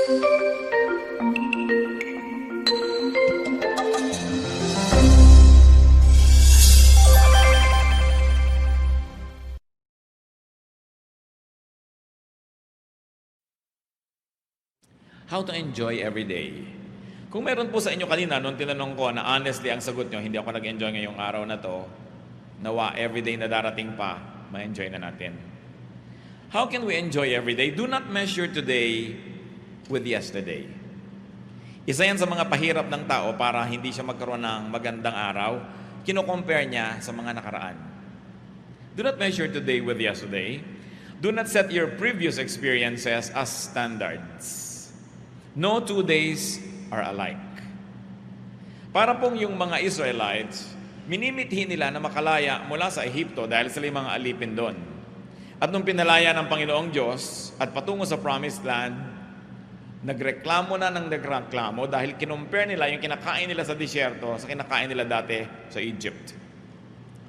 How to enjoy every day. Kung meron po sa inyo kanina, nung tinanong ko na honestly ang sagot nyo, hindi ako nag-enjoy ngayong araw na to, nawa everyday na darating pa, ma-enjoy na natin. How can we enjoy every day? Do not measure today with yesterday. Isa yan sa mga pahirap ng tao para hindi siya magkaroon ng magandang araw, kino-compare niya sa mga nakaraan. Do not measure today with yesterday. Do not set your previous experiences as standards. No 2 days are alike. Para pong yung mga Israelites, minimithi nila na makalaya mula sa Ehipto dahil sila yung mga alipin doon. At nung pinalaya ng Panginoong Diyos at patungo sa Promised Land, nagreklamo dahil kinumpare nila yung kinakain nila sa disyerto sa kinakain nila dati sa Egypt.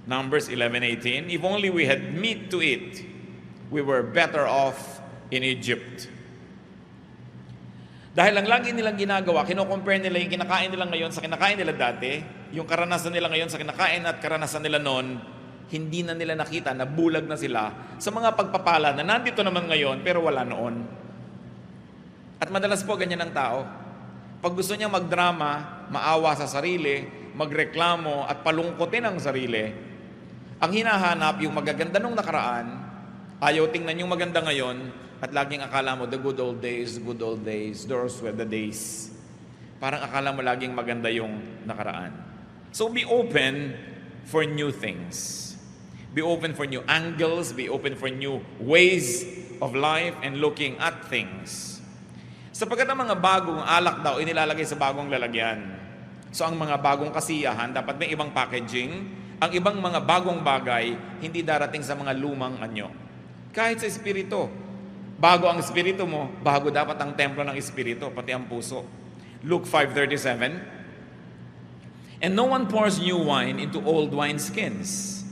Numbers 11:18, if only we had meat to eat, we were better off in Egypt. Dahil ang lagi nilang ginagawa, kino-compare nila yung kinakain nila ngayon sa kinakain nila dati, yung karanasan nila ngayon sa kinakain at karanasan nila noon, hindi na nila nakita na bulag na sila sa mga pagpapala na nandito naman ngayon pero wala noon. At madalas po ganyan ang tao. Pag gusto niya magdrama, maawa sa sarili, magreklamo at palungkotin ang sarili, ang hinahanap yung magaganda nung nakaraan, ayaw tingnan yung maganda ngayon, at laging akala mo, the good old days, those were the days. Parang akala mo laging maganda yung nakaraan. So be open for new things. Be open for new angles, be open for new ways of life and looking at things. Sapagkat ang mga bagong alak daw, inilalagay sa bagong lalagyan. So ang mga bagong kasiyahan, dapat may ibang packaging. Ang ibang mga bagong bagay, hindi darating sa mga lumang anyo. Kahit sa espiritu, bago ang espiritu mo, bago dapat ang templo ng espiritu, pati ang puso. Luke 5:37, and no one pours new wine into old wineskins.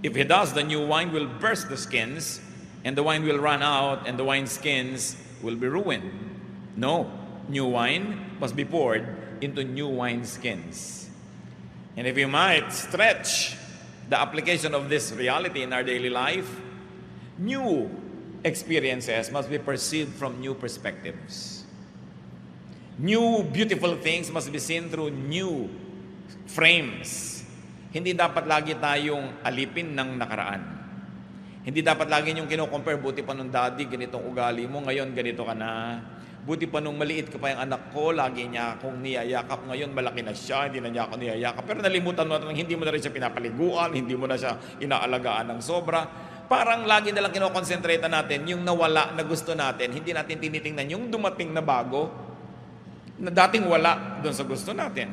If he does, the new wine will burst the skins, and the wine will run out, and the wineskins will be ruined. No, new wine must be poured into new wineskins. And if you might stretch the application of this reality in our daily life, new experiences must be perceived from new perspectives. New beautiful things must be seen through new frames. Hindi dapat lagi tayong alipin ng nakaraan. Hindi dapat lagi yung kino-compare, buti pa nung daddy, ganitong ugali mo, ngayon ganito ka na. Buti pa nung maliit ka pa yung anak ko, lagi niya akong niyayakap, ngayon malaki na siya, hindi na niya ako niyayakap. Pero nalimutan mo na hindi mo na rin siya pinapaliguan, hindi mo na siya inaalagaan ng sobra. Parang lagi nalang kinokonsentrate natin yung nawala na gusto natin. Hindi natin tinitingnan yung dumating na bago na dating wala doon sa gusto natin.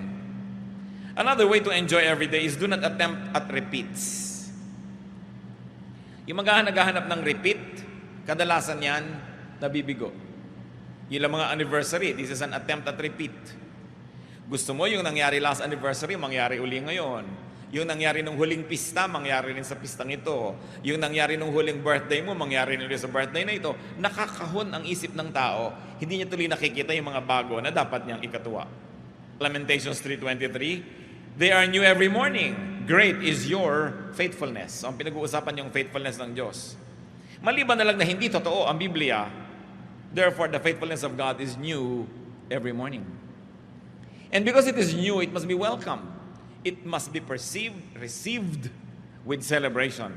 Another way to enjoy every day is do not attempt at repeats. Yung naghahanap ng repeat, kadalasan yan, nabibigo. Yung mga anniversary, this is an attempt at repeat. Gusto mo yung nangyari last anniversary, mangyari uli ngayon. Yung nangyari nung huling pista, mangyari rin sa pistang ito. Yung nangyari nung huling birthday mo, mangyari rin sa birthday na ito. Nakakahon ang isip ng tao. Hindi niya tuloy nakikita yung mga bago na dapat niyang ikatuwa. Lamentations 3:23, they are new every morning. Great is your faithfulness. So, ang pinag-uusapan yung faithfulness ng Diyos. Maliban na lang na hindi totoo ang Biblia, therefore the faithfulness of God is new every morning. And because it is new, it must be welcomed. It must be received with celebration.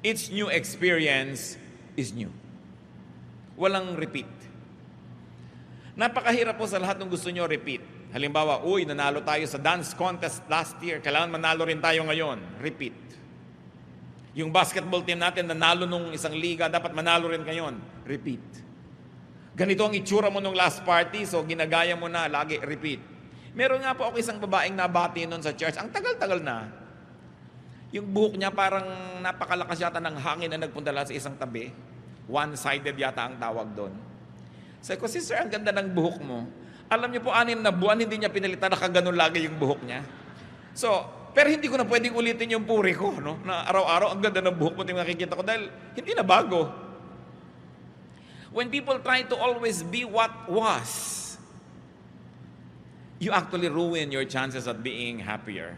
Each new experience is new. Walang repeat. Napakahirap po sa lahat ng gusto nyo repeat. Halimbawa, nanalo tayo sa dance contest last year. Kailangan manalo rin tayo ngayon. Repeat. Yung basketball team natin, nanalo nung isang liga, dapat manalo rin ngayon. Repeat. Ganito ang itsura mo nung last party, so ginagaya mo na, lagi repeat. Meron nga po ako isang babaeng nabati noon sa church. Ang tagal-tagal na. Yung buhok niya parang napakalakas yata ng hangin na nagpunta sa isang tabi. One-sided yata ang tawag doon. Sabi ko, sister, ang ganda ng buhok mo. Alam niyo po, 6 na buwan, hindi niya pinalitan, nakaganon lagi yung buhok niya. So, pero hindi ko na pwedeng ulitin yung puri ko, no? Na araw-araw, ang ganda ng buhok mo, nakikita ko dahil hindi na bago. When people try to always be what was, you actually ruin your chances at being happier.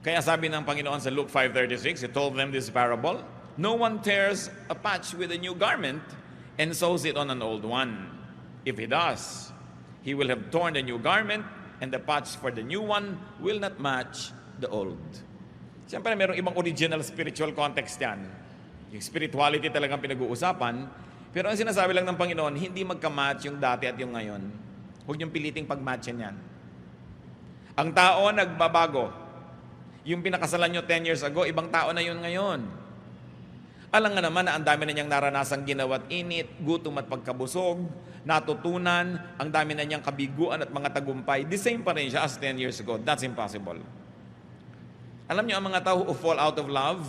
Kaya sabi ng Panginoon sa Luke 5:36, He told them this parable, no one tears a patch with a new garment and sews it on an old one. If he does, he will have torn the new garment, and the patch for the new one will not match the old. Siyempre, mayroong ibang original spiritual context yan. Yung spirituality talagang pinag-uusapan. Pero ang sinasabi lang ng Panginoon, hindi magka-match yung dati at yung ngayon. Huwag niyong piliting pag-matchin yan. Ang tao nagbabago. Yung pinakasalan nyo 10 years ago, ibang tao na yun ngayon. Alam nga naman na ang dami na niyang naranasang ginawa't init, gutom at pagkabusog, natutunan, ang dami na niyang kabiguan at mga tagumpay. The same pa rin siya as 10 years ago. That's impossible. Alam niyo, ang mga tao who fall out of love,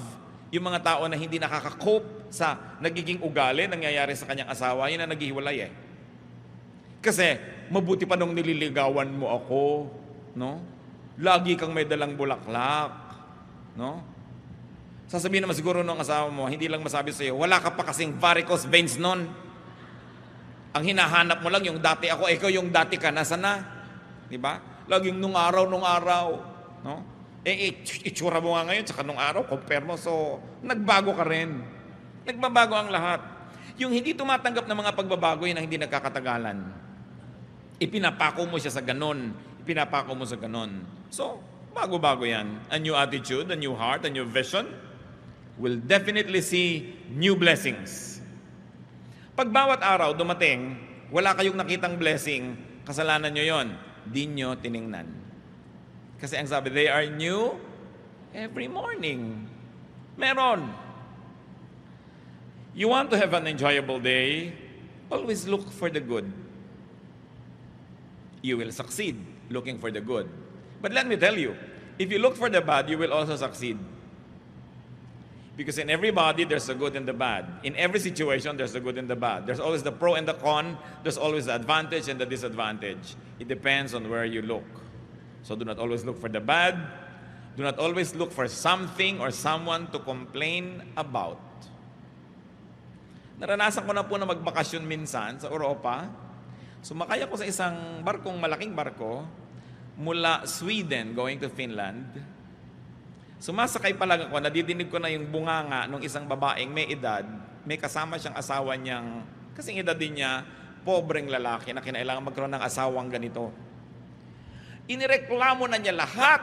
yung mga tao na hindi nakaka-cope sa nagiging ugali, nangyayari sa kanyang asawa, yun na naghihiwalay eh. Kasi, mabuti pa nung nililigawan mo ako, no? Lagi kang may dalang bulaklak, no? Sasabihin naman siguro nung asawa mo, hindi lang masabi sa'yo, wala ka pa kasing varicose veins nun. Ang hinahanap mo lang yung dati ako, ikaw yung dati ka, nasa na? Diba? Laging nung araw, no? Itsura mo nga ngayon, tsaka nung araw, compare mo, so, nagbago ka rin. Nagbabago ang lahat. Yung hindi tumatanggap ng mga pagbabago, yun ang hindi nagkakatagalan. Ipinapako mo siya sa ganon. Ipinapako mo sa ganon. So, bago-bago yan. A new attitude, a new heart, a new vision will definitely see new blessings. Pag bawat araw dumating, wala kayong nakitang blessing, kasalanan nyo yon. Di nyo tiningnan. Kasi ang sabi, they are new every morning. Meron. You want to have an enjoyable day, always look for the good. You will succeed looking for the good. But let me tell you, if you look for the bad, you will also succeed. Because in everybody, there's the good and the bad. In every situation, there's the good and the bad. There's always the pro and the con. There's always the advantage and the disadvantage. It depends on where you look. So do not always look for the bad. Do not always look for something or someone to complain about. Naranasan ko na po na magbakasyon minsan sa Europa. Sumakay ako sa isang malaking barko, mula Sweden going to Finland. Sumasakay pa lang ako, nadidinig ko na yung bunganga ng isang babaeng may edad, may kasama siyang asawa niyang, kasing edad din niya, pobreng lalaki na kinailangan magkaroon ng asawang ganito. Inireklamo na niya lahat.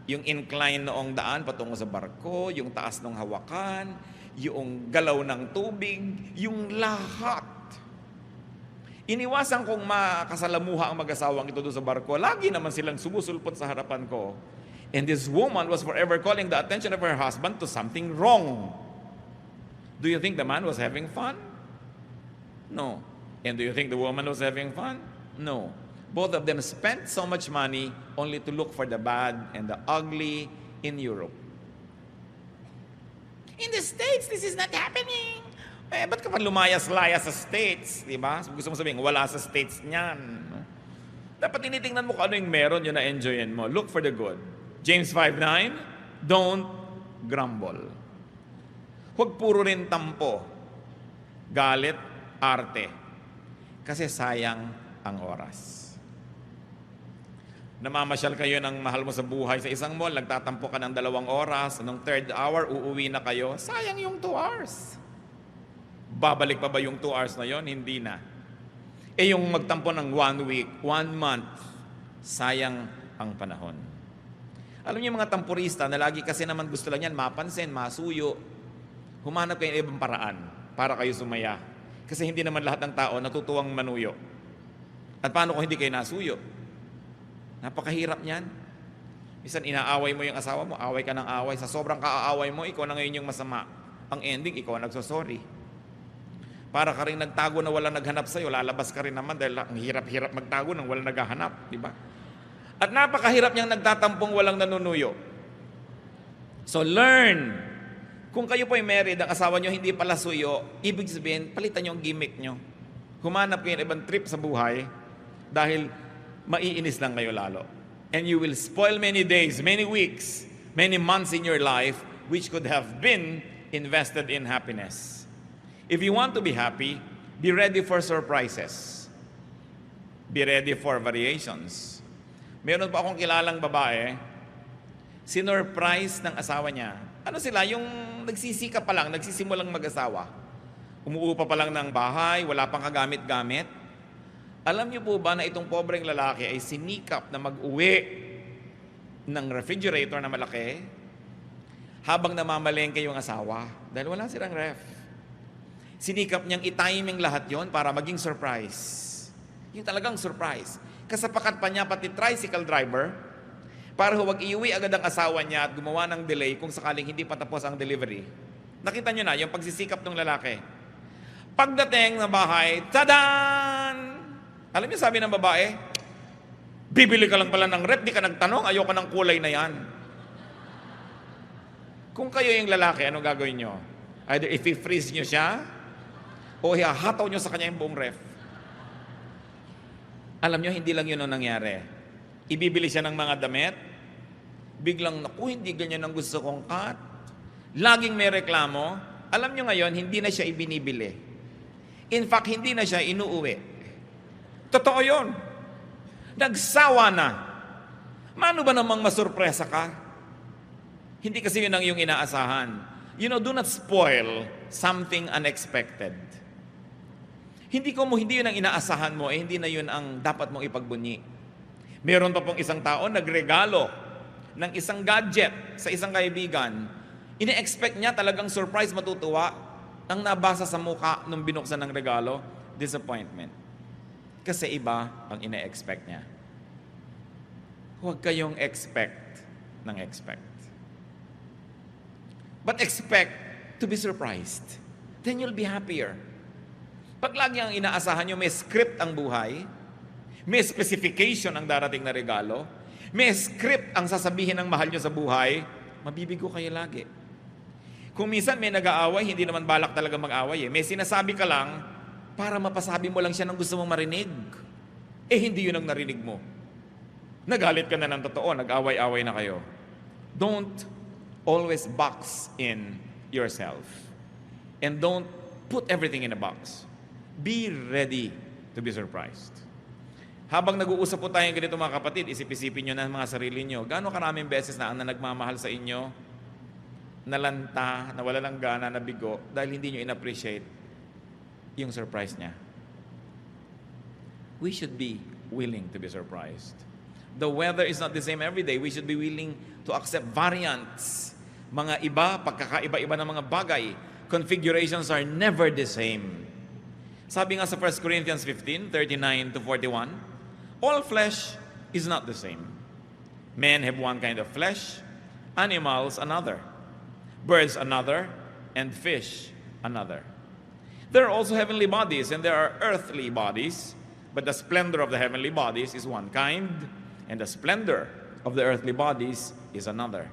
Yung incline noong daan patungo sa barko, yung taas ng hawakan, yung galaw ng tubig, yung lahat. Iniwasan kong makasalamuha ang mag-asawang ito doon sa barko. Lagi naman silang sumusulpot sa harapan ko. And this woman was forever calling the attention of her husband to something wrong. Do you think the man was having fun? No. And do you think the woman was having fun? No. Both of them spent so much money only to look for the bad and the ugly in Europe. In the States, this is not happening. Ba't ka pa lumayas-layas sa States? Diba? Gusto mo sabihin, wala sa States niyan. No? Dapat tinitingnan mo kung ano yung meron, yun na-enjoyin mo. Look for the good. James 5:9, don't grumble. Huwag puro rin tampo, galit, arte. Kasi sayang ang oras. Namamasyal kayo ng mahal mo sa buhay sa isang mall, nagtatampo ka ng 2 oras, nung 3rd hour, uuwi na kayo, sayang yung 2 hours. Babalik pa ba yung 2 hours na yon? Hindi na. Yung magtampo ng 1 week, 1 month, sayang ang panahon. Alam niyo mga tampurista na lagi kasi naman gusto lang yan mapansin, masuyo. Humanap kayo ng ibang paraan para kayo sumaya. Kasi hindi naman lahat ng tao natutuwang manuyo. At paano kung hindi kayo nasuyo? Napakahirap niyan. Minsan inaaway mo yung asawa mo, away ka ng away. Sa sobrang kaaaway mo, ikaw na ngayon yung masama. Ang ending, ikaw ang nagsosorry. Para ka rin nagtago na walang naghanap sa'yo, lalabas ka rin naman dahil ang hirap-hirap magtago nang walang naghahanap. Diba? At napakahirap niyang nagtatampong walang nanunuyo. So learn. Kung kayo po ay married, ang asawa niyo hindi pala suyo, ibig sabihin, palitan niyo ang gimmick niyo. Humanap kayo ng ibang trip sa buhay dahil maiinis lang kayo lalo. And you will spoil many days, many weeks, many months in your life which could have been invested in happiness. If you want to be happy, be ready for surprises. Be ready for variations. Meron pa akong kilalang babae, sinurprise ng asawa niya. Ano sila? Yung nagsisika pa lang, nagsisimulang mag-asawa. Umuupa pa lang ng bahay, wala pang kagamit-gamit. Alam niyo po ba na itong pobreng lalaki ay sinikap na mag-uwi ng refrigerator na malaki habang namamalengke yung asawa dahil wala silang ref. Sinikap niyang i-timing lahat yon para maging surprise. Yung talagang surprise. Kasapakat pa niya pati tricycle driver para huwag iuwi agad ang asawa niya at gumawa ng delay kung sakaling hindi pa tapos ang delivery. Nakita niyo na yung pagsisikap ng lalaki. Pagdating ng bahay, tadan! Alam niyo sabi ng babae, bibili ka lang pala ng rep, di ka nagtanong, ayoko ng kulay na yan. Kung kayo yung lalaki, anong gagawin niyo? Either i-freeze niyo siya o ihahataw niyo sa kanya yung buong ref. Alam nyo, hindi lang yun ang nangyari. Ibibili siya ng mga damit, biglang, naku, hindi ganyan ang gusto kong cut. Laging may reklamo. Alam nyo ngayon, hindi na siya ibinibili. In fact, hindi na siya inuuwi. Totoo yun. Nagsawa na. Mano ba namang masurpresa ka? Hindi kasi yun ang iyong inaasahan. You know, do not spoil something unexpected. Hindi yun ang inaasahan mo, hindi na yun ang dapat mong ipagbunyi. Meron pa pong isang tao nagregalo ng isang gadget sa isang kaibigan. Ine-expect niya talagang surprise, matutuwa. Ang nabasa sa mukha nung binuksan ng regalo, disappointment. Kasi iba ang ine-expect niya. Huwag kayong expect ng expect. But expect to be surprised. Then you'll be happier. Pag lagi ang inaasahan nyo, may script ang buhay, may specification ang darating na regalo, may script ang sasabihin ng mahal nyo sa buhay, mabibigo kayo lagi. Kung minsan may nag-aaway, hindi naman balak talaga mag-aaway. May sinasabi ka lang para mapasabi mo lang siya ng gusto mong marinig. Hindi yun ang narinig mo. Nagalit ka na ng totoo, nag-away-away na kayo. Don't always box in yourself. And don't put everything in a box. Be ready to be surprised. Habang nag-uusap po tayong ganito mga kapatid, isip-isipin nyo na mga sarili nyo, gaano karaming beses na ang nagmamahal sa inyo, nalanta, nawala ng gana, nabigo, dahil hindi nyo in-appreciate yung surprise niya. We should be willing to be surprised. The weather is not the same every day. We should be willing to accept variants. Mga iba, pagkakaiba-iba ng mga bagay, configurations are never the same. Sabi nga sa 1 Corinthians 15, 39 to 41, all flesh is not the same. Men have one kind of flesh, animals another, birds another, and fish another. There are also heavenly bodies, and there are earthly bodies, but the splendor of the heavenly bodies is one kind, and the splendor of the earthly bodies is another.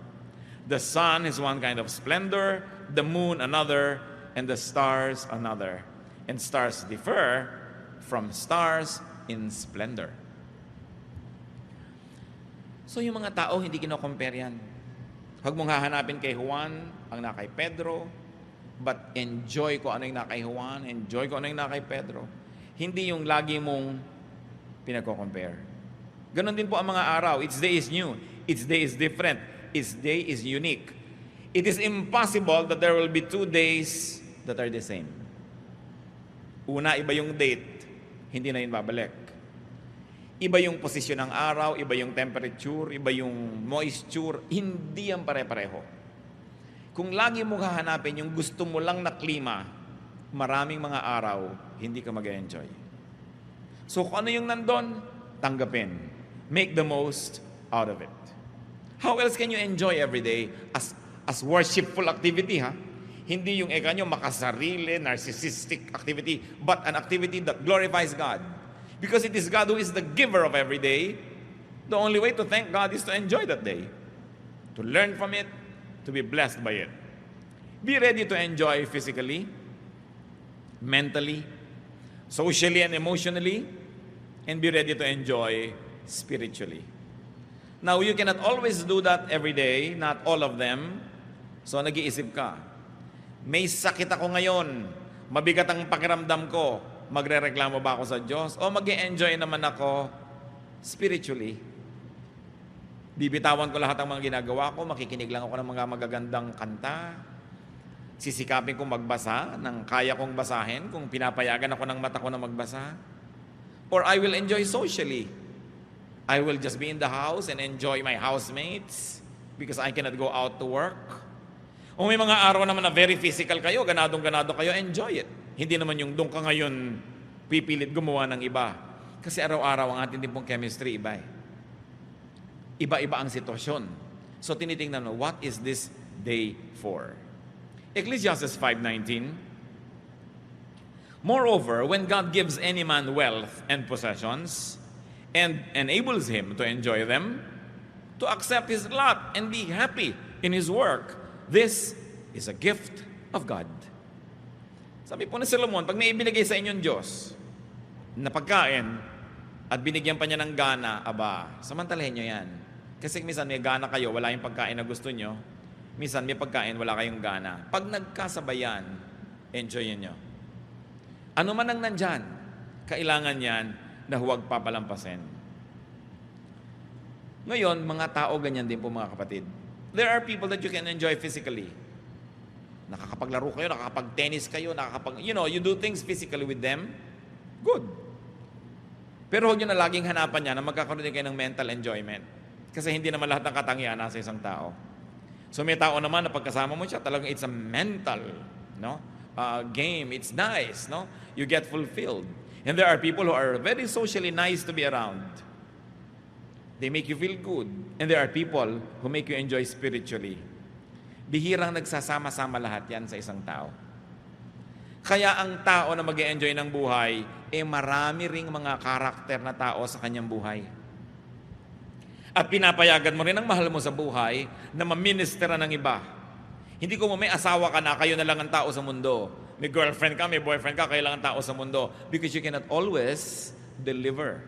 The sun is one kind of splendor, the moon another, and the stars another. And stars differ from stars in splendor. So yung mga tao, hindi kino-compare yan. Huwag mong hahanapin kay Juan ang na kay Pedro, but enjoy ko ano yung na kay Juan, enjoy ko ano yung na kay Pedro. Hindi yung lagi mong pinagko-compare. Ganon din po ang mga araw. Each day is new. Each day is different. Each day is unique. It is impossible that there will be 2 days that are the same. Una, iba yung date, hindi na yun babalik. Iba yung posisyon ng araw, iba yung temperature, iba yung moisture, hindi yan pare-pareho. Kung lagi mo hahanapin yung gusto mo lang na klima, maraming mga araw, hindi ka mag-enjoy. So kung ano yung nandun, tanggapin. Make the most out of it. How else can you enjoy every day as worshipful activity, ha? Hindi yung nyo makasarili, narcissistic activity, but an activity that glorifies God. Because it is God who is the giver of every day. The only way to thank God is to enjoy that day. To learn from it, to be blessed by it. Be ready to enjoy physically, mentally, socially and emotionally, and be ready to enjoy spiritually. Now, you cannot always do that every day, not all of them. So, nag-iisip ka, may sakit ako ngayon, Mabigat ang pakiramdam ko, magrereklamo ba ako sa Diyos? O mag-e-enjoy naman ako spiritually? Bibitawan ko lahat ng mga ginagawa ko, makikinig lang ako ng mga magagandang kanta, sisikapin kong magbasa ng kaya kong basahin kung pinapayagan ako ng mata ko na magbasa. Or I will enjoy socially. I will just be in the house and enjoy my housemates because I cannot go out to work. O may mga araw naman na very physical kayo, ganadong-ganado kayo, enjoy it. Hindi naman yung doon ka ngayon pipilit gumawa ng iba. Kasi araw-araw ang ating pong chemistry iba eh. Iba-iba ang sitwasyon. So tinitingnan mo, what is this day for? Ecclesiastes 5:19. Moreover, when God gives any man wealth and possessions, and enables him to enjoy them, to accept his lot and be happy in his work, this is a gift of God. Sabi po ni Solomon, pag may ibinigay sa inyong Diyos na pagkain at binigyan pa niya ng gana, aba, samantalahin nyo yan. Kasi minsan may gana kayo, wala yung pagkain na gusto nyo. Minsan may pagkain, wala kayong gana. Pag nagkasabayan, enjoyin nyo. Ano man ang nandyan, kailangan yan na huwag papalampasin. Ngayon, mga tao ganyan din po mga kapatid. There are people that you can enjoy physically. Nakakapaglaro kayo, nakakapag-tennis kayo, you do things physically with them. Good. Pero huwag nyo na laging hanapan niya na magkakaroon din kayo ng mental enjoyment. Kasi hindi naman lahat ng katangian nasa isang tao. So may tao naman na pagkasama mo siya, talagang it's a mental game. It's nice. You get fulfilled. And there are people who are very socially nice to be around. They make you feel good. And there are people who make you enjoy spiritually. Bihirang nagsasama-sama lahat yan sa isang tao. Kaya ang tao na mag-e-enjoy ng buhay, marami ring mga karakter na tao sa kanyang buhay. At pinapayagan mo rin ang mahal mo sa buhay na maministera ng iba. Hindi ko may asawa ka na, kayo na lang ang tao sa mundo. May girlfriend ka, may boyfriend ka, kayo lang ang tao sa mundo. Because you cannot always deliver.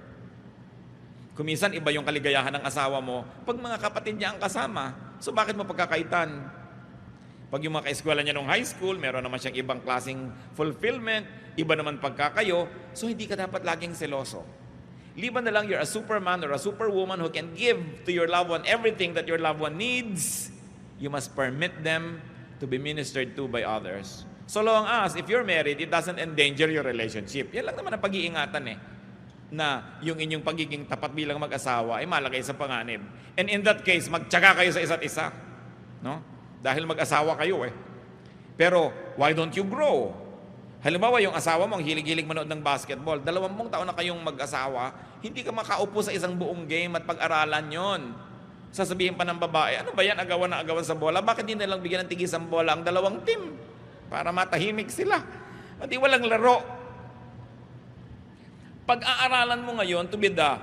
Kuminsan, iba yung kaligayahan ng asawa mo pag mga kapatid niya ang kasama. So bakit mo pagkakaitan? Pag yung mga kaeskwela niya nung high school, meron naman siyang ibang klaseng fulfillment, iba naman pagkakayo, so hindi ka dapat laging seloso. Liban na lang you're a superman or a superwoman who can give to your loved one everything that your loved one needs, you must permit them to be ministered to by others. So long as, if you're married, it doesn't endanger your relationship. Yan lang naman ang pag-iingatan na yung inyong pagiging tapat bilang mag-asawa ay malagay sa panganib. And in that case, magtyaga kayo sa isa't isa. Dahil mag-asawa kayo Pero, why don't you grow? Halimbawa, yung asawa mo, ang hilig-hilig manood ng basketball, 20 taon na kayong mag-asawa, hindi ka makaupo sa isang buong game at pag-aralan yon. Sasabihin pa ng babae, ano ba yan, agawan na agawan sa bola? Bakit hindi nalang bigyan ng tigisang bola ang dalawang team? Para matahimik sila. At walang laro. Pag-aaralan mo ngayon to be the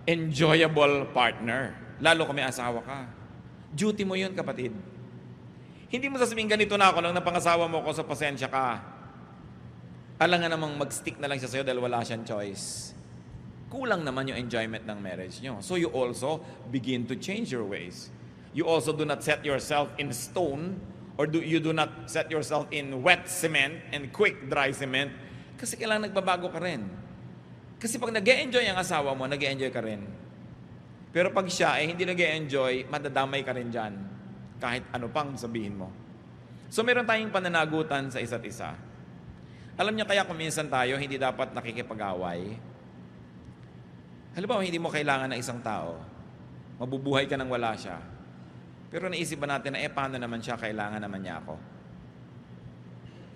enjoyable partner, lalo kung may asawa ka. Duty mo yun, kapatid. Hindi mo sasabihin ganito na ako nang napangasawa mo ko sa pasensya ka. Alam nga namang mag-stick na lang siya sa'yo dahil wala siyang choice. Kulang naman yung enjoyment ng marriage nyo. So you also begin to change your ways. You also do not set yourself in stone or you do not set yourself in wet cement and quick dry cement kasi kailangan nagbabago ka rin. Kasi pag nag-e-enjoy ang asawa mo, nag-e-enjoy ka rin. Pero pag siya hindi nag-e-enjoy, madadamay ka rin dyan. Kahit ano pang sabihin mo. So meron tayong pananagutan sa isa't isa. Alam niya kaya kung minsan tayo hindi dapat nakikipag-away. Halimbawa, hindi mo kailangan ng isang tao. Mabubuhay ka nang wala siya. Pero naisip ba natin na paano naman siya, kailangan naman niya ako?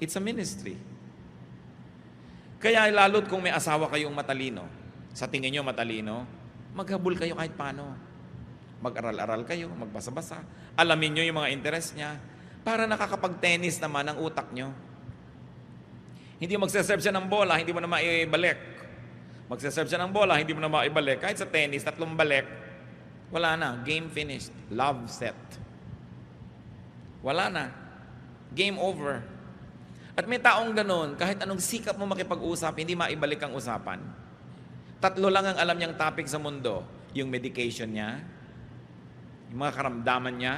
It's a ministry. Kaya lalo't kung may asawa kayong matalino, sa tingin nyo matalino, maghabol kayo kahit paano. Mag-aral-aral kayo, magbasa-basa. Alamin nyo yung mga interest niya para nakakapag-tennis naman ang utak nyo. Hindi magsaserve siya ng bola, hindi mo na maibalik. Magsaserve siya ng bola, hindi mo na maibalik. Kahit sa tennis, 3 balik, wala na. Game finished. Love set. Wala na. Game over. At may taong ganun, kahit anong sikap mo makipag-usap, hindi maibalik ang usapan. 3 lang ang alam niyang topic sa mundo. Yung medication niya, yung mga karamdaman niya,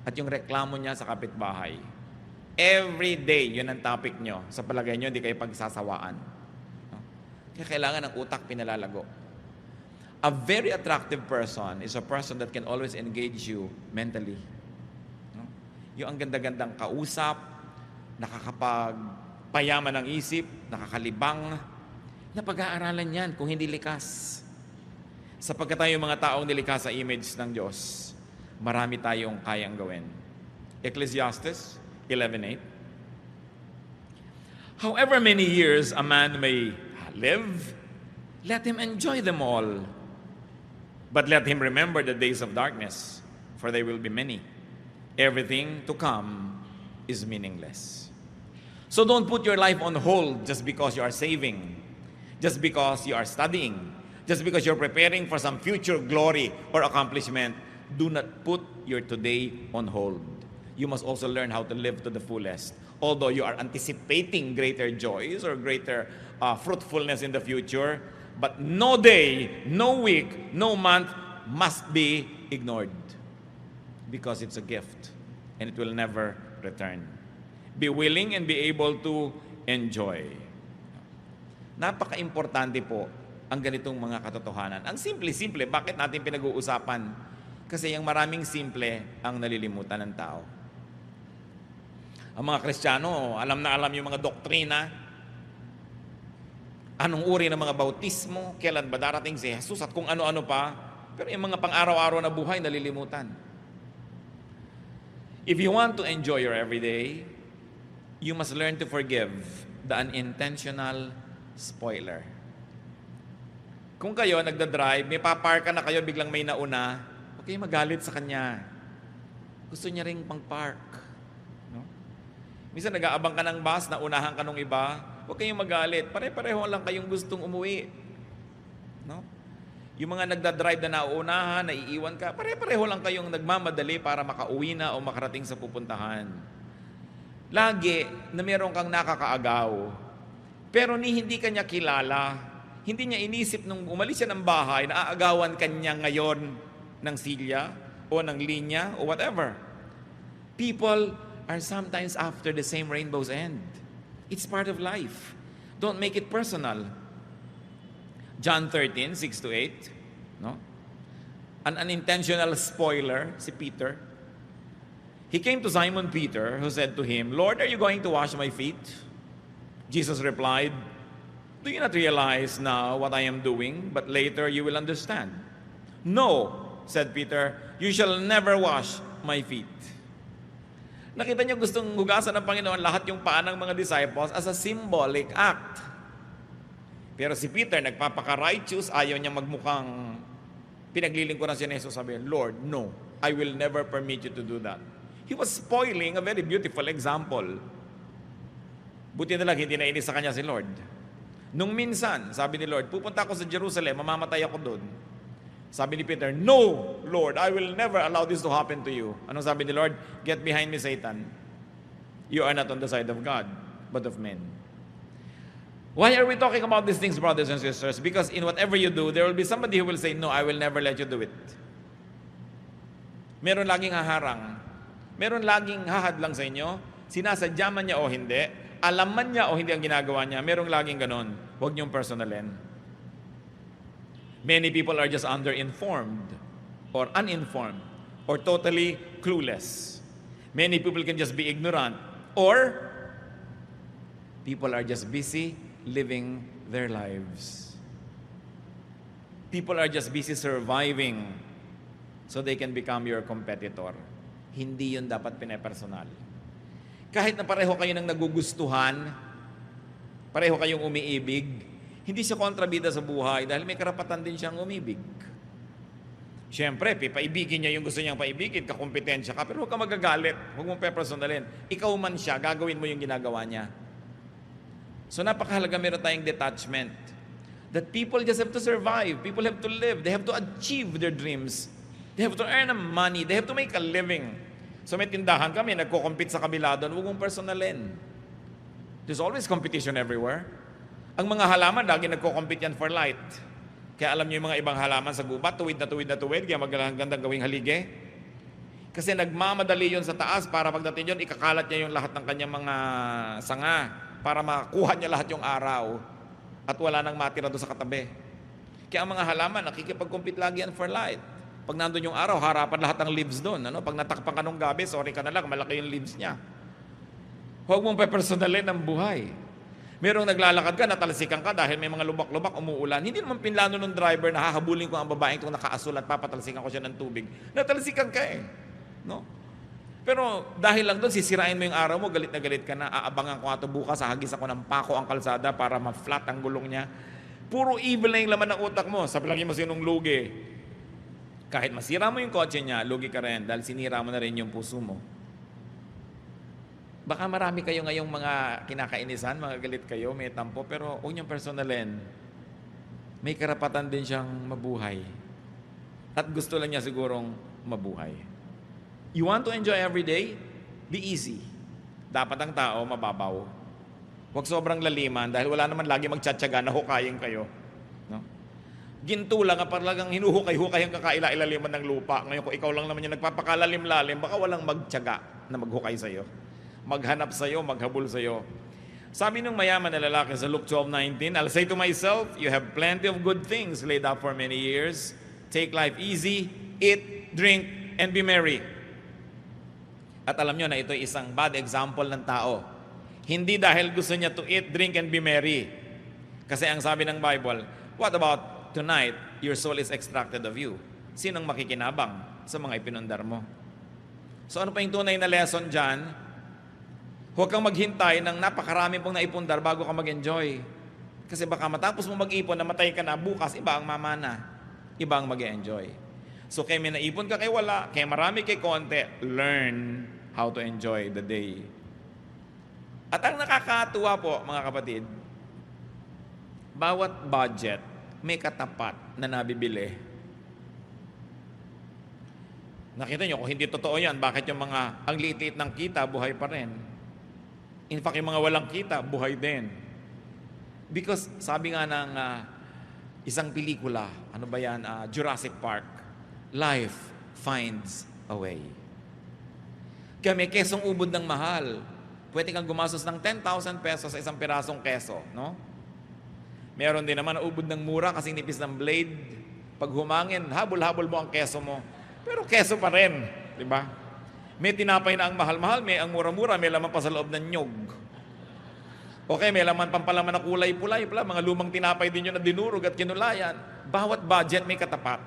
at yung reklamo niya sa kapitbahay. Every day, yun ang topic nyo. Sa palagay nyo, hindi kayo pagsasawaan. No? Kaya kailangan ng utak pinalalago. A very attractive person is a person that can always engage you mentally. No? Yung ang ganda-gandang kausap, nakakapagpayaman ng isip, nakakalibang, napag-aaralan yan kung hindi likas. Sapagkat tayo mga taong nilikas sa image ng Diyos, marami tayong kayang gawin. Ecclesiastes 11:8. However many years a man may live, let him enjoy them all. But let him remember the days of darkness, for they will be many. Everything to come is meaningless. So don't put your life on hold just because you are saving, just because you are studying, just because you're preparing for some future glory or accomplishment. Do not put your today on hold. You must also learn how to live to the fullest. Although you are anticipating greater joys or greater fruitfulness in the future, but no day, no week, no month must be ignored because it's a gift and it will never return. Be willing and be able to enjoy. Napaka-importante po ang ganitong mga katotohanan. Ang simple-simple, bakit natin pinag-uusapan? Kasi yung maraming simple ang nalilimutan ng tao. Ang mga Kristiyano, alam na alam yung mga doktrina. Anong uri ng mga bautismo, kailan ba darating si Jesus at kung ano-ano pa. Pero yung mga pang-araw-araw na buhay, nalilimutan. If you want to enjoy your everyday, you must learn to forgive the unintentional spoiler. Kung kayo nagda-drive, may papark na kayo, biglang may nauna, huwag kayong magalit sa kanya. Gusto niya ring pang-park. Minsan nag-aabang ka ng bus, naunahan ka nung iba, huwag kayong magalit. Pare-pareho lang kayong gustong umuwi. No? Yung mga nagda-drive na nauunahan, naiiwan ka, pare-pareho lang kayong nagmamadali para makauwi na o makarating sa pupuntahan. Lagi na meron kang nakakaagaw. Pero hindi kanya kilala. Hindi niya inisip nung umalis siya ng bahay, naaagawan kanya ngayon ng silya o ng linya o whatever. People are sometimes after the same rainbow's end. It's part of life. Don't make it personal. John 13:6-8, no? An unintentional spoiler, si Peter. He came to Simon Peter, who said to him, "Lord, are you going to wash my feet?" Jesus replied, "Do you not realize now what I am doing, but later you will understand?" "No," said Peter, "you shall never wash my feet." Nakita niyo gustong hugasan ng Panginoon lahat yung paa ng mga disciples as a symbolic act. Pero si Peter, nagpapaka-righteous, ayaw niya magmukhang pinaglilingkuran si Jesus, sabi, "Lord, no, I will never permit you to do that." He was spoiling a very beautiful example. Buti na lang, hindi nainis sa kanya si Lord. Nung minsan, sabi ni Lord, pupunta ako sa Jerusalem, mamamatay ako doon. Sabi ni Peter, "No, Lord, I will never allow this to happen to you." Anong sabi ni Lord? "Get behind me, Satan. You are not on the side of God, but of men." Why are we talking about these things, brothers and sisters? Because in whatever you do, there will be somebody who will say, "No, I will never let you do it." Meron laging haharang. Meron laging hahadlang sa inyo. Sinasadya man niya o hindi. Alam man niya o hindi ang ginagawa niya. Merong laging ganon. Huwag niyong personalin. Many people are just underinformed or uninformed or totally clueless. Many people can just be ignorant or people are just busy living their lives. People are just busy surviving so they can become your competitor. Hindi yun dapat pinepersonal. Kahit na pareho kayo ng nagugustuhan, pareho kayong umiibig, hindi siya kontrabida sa buhay dahil may karapatan din siyang umibig. Siyempre, paibigin niya yung gusto niyang paibigin, kakompetensya ka, pero huwag ka magagalit, huwag mong pepersonalin. Ikaw man siya, gagawin mo yung ginagawa niya. So napakahalaga meron tayong detachment. That people just have to survive, people have to live, they have to achieve their dreams. They have to earn money, they have to make a living. So may tindahan kami, nagko-compete sa kabila doon, huwag mong personalin. There's always competition everywhere. Ang mga halaman, lagi nagko-compete yan for light. Kaya alam niyo yung mga ibang halaman sa gubat, tuwid na tuwid na tuwid, kaya magandang gawing haligi. Kasi nagmamadali yon sa taas para pagdating yon, ikakalat niya yung lahat ng kanyang mga sanga para makuha niya lahat yung araw at wala nang matira doon sa katabi. Kaya ang mga halaman, nakikipag-compete lagi yan for light. Pag nandun yung araw, harapan lahat ng leaves doon. Ano? Pag natakpan ka nung gabi, sorry ka na lang, malaki yung leaves niya. Huwag mong pepersonalin ang buhay. Merong naglalakad ka, natalsikan ka dahil may mga lubak-lubak, umuulan. Hindi naman pinlano ng driver na hahabulin ko ang babaeng itong nakaasul at papatalsikan ko siya ng tubig. Natalsikan ka eh. No? Pero dahil lang doon, sisirain mo yung araw mo, galit na galit ka na, aabangan ko ato bukas, hahagis ako ng pako ang kalsada para ma-flat ang gulong niya. Puro evil na yung laman ng utak mo. Sabi lagi mo sinong lugi. Kahit masira mo yung kotse niya, lugi ka rin dahil sinira mo na rin yung puso mo. Baka marami kayo ngayong mga kinakainisan, mga galit kayo, may tampo, pero huwag niyong personalin. May karapatan din siyang mabuhay. At gusto lang niya sigurong mabuhay. You want to enjoy every day? Be easy. Dapat ang tao mababaw. Huwag sobrang laliman dahil wala naman lagi magtsatsaga na hukayin kayo. No? Ginto lang, parang hinuhukay-hukay ang kakaila-ilaliman ng lupa. Ngayon kung ikaw lang naman yung nagpapakalalim-lalim, baka walang magtsaga na maghukay sa'yo. Maghanap sa'yo, maghabol sa'yo. Sabi ng mayaman na lalaki sa Luke 12:19, I'll say to myself, you have plenty of good things laid up for many years. Take life easy, eat, drink, and be merry. At alam nyo na ito ay isang bad example ng tao. Hindi dahil gusto niya to eat, drink, and be merry. Kasi ang sabi ng Bible, what about tonight, your soul is extracted of you? Sinong makikinabang sa mga ipinundar mo? So ano pa yung tunay na lesson dyan? Huwag kang maghintay ng napakarami pong naipundar bago ka mag-enjoy. Kasi baka matapos mo mag-ipon, namatay ka na, bukas iba ang mamana. Iba ang mag-enjoy. So kaya may naipon ka kay wala, kaya marami kay konti, learn how to enjoy the day. At ang nakakatuwa po, mga kapatid, bawat budget may katapat na nabibili. Nakita nyo, kung hindi totoo yan, bakit yung mga ang liit-liit ng kita, buhay pa rin? In fact, yung mga walang kita, buhay din. Because sabi nga ng isang pelikula, ano ba yan, Jurassic Park, life finds a way. Kaya may kesong ubod ng mahal. Pwede kang gumastos ng 10,000 pesos sa isang pirasong keso, no? Meron din naman na ubod ng mura kasi nipis ng blade. Pag humangin, habol-habol mo ang keso mo. Pero keso pa rin, di ba? May tinapay na ang mahal-mahal, may ang mura-mura, may laman pa sa loob ng nyog. Okay, may laman pampalaman na kulay pula, mga lumang tinapay din yun na dinurog at kinulayan. Bawat budget may katapat.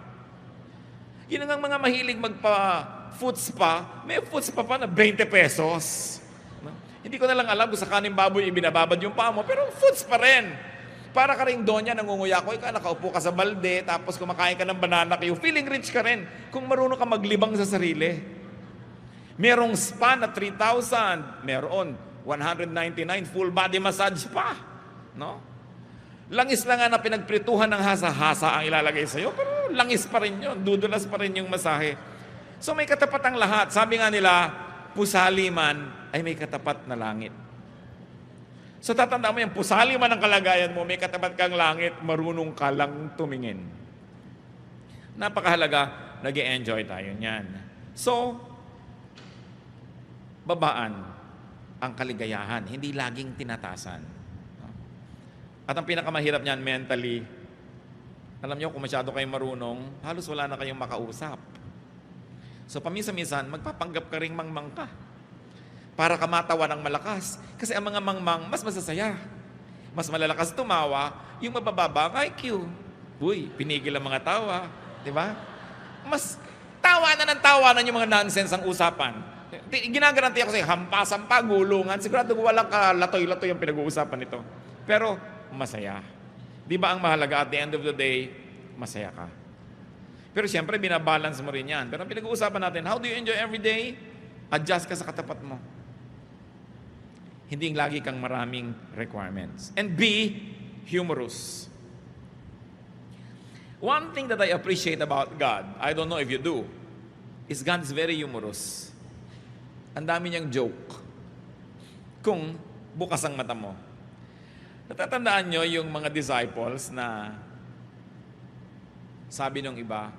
Yun ang mga mahilig magpa-foot spa, may foot spa pa na 20 pesos. No? Hindi ko na lang alam kung sa kaning baboy ibinababad yung paa mo, pero foot spa rin. Para ka rin doon yan, nangunguya ko, ikaw nakaupo ka sa balde, tapos kumakain ka ng banana kayo, feeling rich ka rin kung marunong ka maglibang sa sarili. Merong spa na 3,000, meron 199 full body massage pa, no? Langis lang nga na pinagprituhan ng hasa-hasa ang ilalagay sa iyo, pero langis pa rin 'yon, dudulas pa rin yung masahe. So may katapat ang lahat. Sabi nga nila, pusali man ay may katapat na langit. So tatandaan mo yan, pusali man ang kalagayan mo, may katapat kang langit, marunong ka lang tumingin. Napakahalaga, nag-e-enjoy tayo niyan. So, babaan ang kaligayahan, hindi laging tinatasan. At ang pinakamahirap niyan mentally, alam niyo kung masyado kayong marunong, halos wala na kayong makausap. So paminsan-minsan, magpapanggap ka ring mangmang ka para ka matawa ng malakas. Kasi ang mga mangmang, mas masasaya. Mas malalakas tumawa, yung mabababa ang IQ. Uy, pinigil ang mga tawa. Di ba? Mas tawanan yung mga nonsense ang usapan. Ginagaranti ako sa'yo, hampasan pa, gulungan. Sigurado walang kalatoy-latoy ang pinag-uusapan nito. Pero, masaya. Di ba ang mahalaga at the end of the day, masaya ka. Pero siyempre, binabalance mo rin yan. Pero ang pinag-uusapan natin, how do you enjoy every day? Adjust ka sa katapat mo. Hindi lagi kang maraming requirements. And be humorous. One thing that I appreciate about God, I don't know if you do, is God is very humorous. Ang dami niyang joke. Kung bukas ang mata mo. Natatandaan nyo yung mga disciples na sabi nung iba,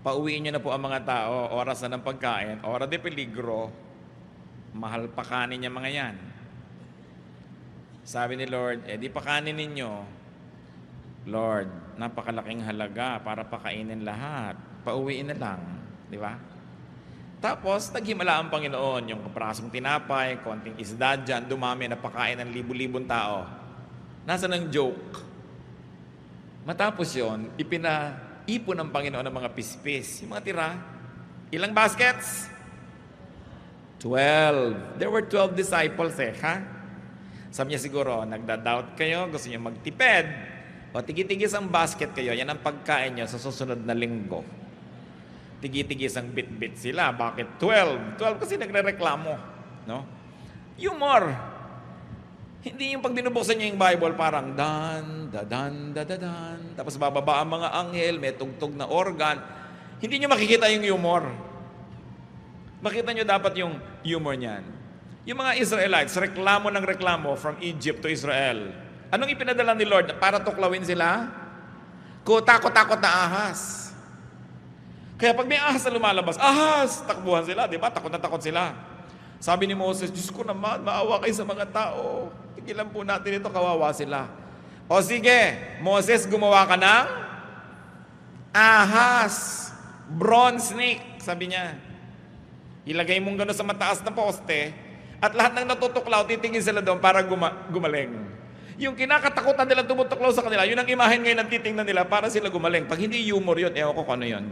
Pauwiin niyo na po ang mga tao, oras na ng pagkain, ora de peligro, mahal pa kanin niya mga yan. Sabi ni Lord, di pakanin ninyo. Lord, napakalaking halaga para pakainin lahat. Pauwiin na lang, di ba? Tapos, naghimala ang Panginoon, yung kaprasong tinapay, konting isda dyan, dumami, napakain ng libu-libong tao. Nasaan ang joke? Matapos yon, ipinaipon ng Panginoon ng mga pispis. Yung mga tira, ilang baskets? 12. There were 12 disciples ha? Sabi niya siguro, nagda-doubt kayo, gusto niyo magtipid. O tigi-tigis ang basket kayo, yan ang pagkain niyo sa susunod na linggo. Tigi-tigis ang bit-bit sila. Bakit 12? 12 kasi nagre-reklamo. No? Humor. Hindi yung pag binubuksan niyo yung Bible, parang dan, dadan, dadadan. Tapos bababa ang mga anghel, may tugtog na organ. Hindi niyo makikita yung humor. Makita niyo dapat yung humor niyan. Yung mga Israelites, reklamo ng reklamo from Egypt to Israel. Anong ipinadala ni Lord? Para tuklawin sila? Takot-takot na ahas. Kaya pag may ahas na lumalabas, ahas! Takbuhan sila, di ba? Takot na takot sila. Sabi ni Moses, Diyos ko naman, maawa kayo sa mga tao. Tigilan po natin ito, kawawa sila. O sige, Moses, gumawa ka ng ahas. Bronze snake, sabi niya. Ilagay mong gano'n sa mataas na poste, at lahat ng natutuklaw, titingin sila doon para gumaling. Yung kinakatakutan nila tumutuklaw sa kanila, yun ang imahen ngayon ang titingnan nila para sila gumaling. Pag hindi humor yun, ewan ko kung ano yun.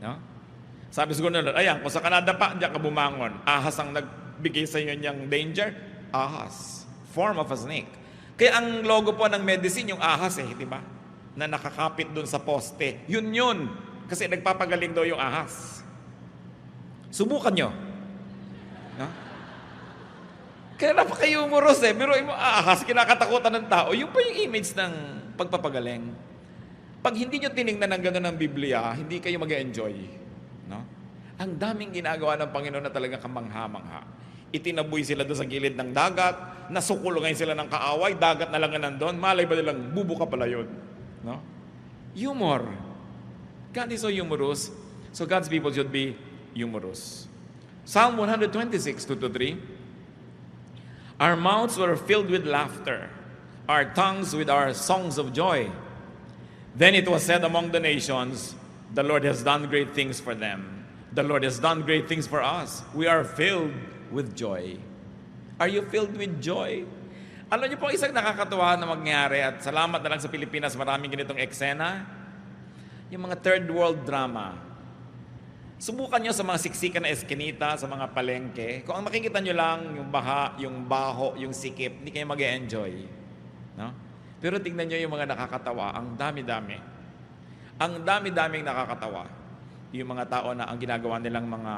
No? Sabi siguro nila, ayan, kung sa Canada pa, diyan ka bumangon. Ahas ang nagbigay sa inyo niyang danger. Ahas. Form of a snake. Kaya ang logo po ng medicine, yung ahas di ba? Na nakakapit doon sa poste. Yun. Kasi nagpapagaling daw yung ahas. Subukan nyo. No? Kaya napaka-humorous Pero mo, ahas, kinakatakutan ng tao. Yung pa yung image ng pagpapagaling. Pag hindi nyo tinignan ng gano'n ng Biblia, hindi kayo mag-enjoy. No? Ang daming ginagawa ng Panginoon na talagang kamangha-mangha. Itinaboy sila doon sa gilid ng dagat, nasukulungan sila ng kaaway, dagat na lang nandun, malay ba nilang bubuka pala yun. No? Humor. God is so humorous, so God's people should be humorous. Psalm 126, 2-3. Our mouths were filled with laughter, our tongues with our songs of joy. Then it was said among the nations, the Lord has done great things for them. The Lord has done great things for us. We are filled with joy. Are you filled with joy? Alam niyo po, isang nakakatuwa na mangyari, at salamat na lang sa Pilipinas, maraming ganitong eksena. Yung mga third world drama. Subukan nyo sa mga siksikan na eskinita, sa mga palengke. Kung ang makikita nyo lang, yung baha, yung baho, yung sikip, hindi kayo mag-e-enjoy. No? Pero tingnan nyo yung mga nakakatawa, ang dami-dami. Ang dami-daming nakakatawa. Yung mga tao na ang ginagawa nilang mga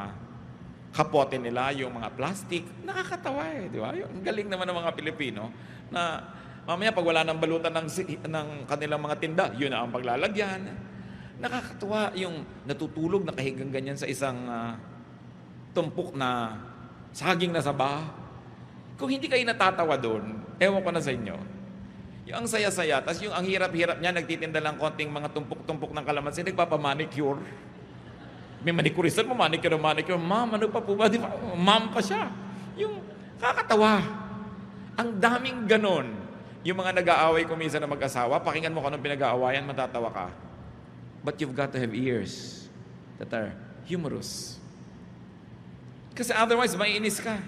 kapote nila, yung mga plastic, nakakatawa di ba? Yung galing naman ng mga Pilipino na mamaya pag wala ng balutan ng kanilang mga tinda, yun na ang paglalagyan. Nakakatuwa yung natutulog, nakahigang ganyan sa isang tumpok na saging na saba. Kung hindi kayo natatawa doon, ewan ko na sa inyo. Yung ang saya-saya, tas yung ang hirap-hirap niya, nagtitinda lang konting mga tumpok-tumpok ng kalamansi, nagpapamanicure. May manicurisan mo, manicure. Ma'am, ano pa po ba? Di ba? Ma'am pa siya. Yung kakatawa. Ang daming ganon. Yung mga nag-aaway kuminsan na mag-asawa, pakinggan mo kung anong pinag-aawayan, matatawa ka. But you've got to have ears that are humorous. Kasi otherwise, maiinis ka.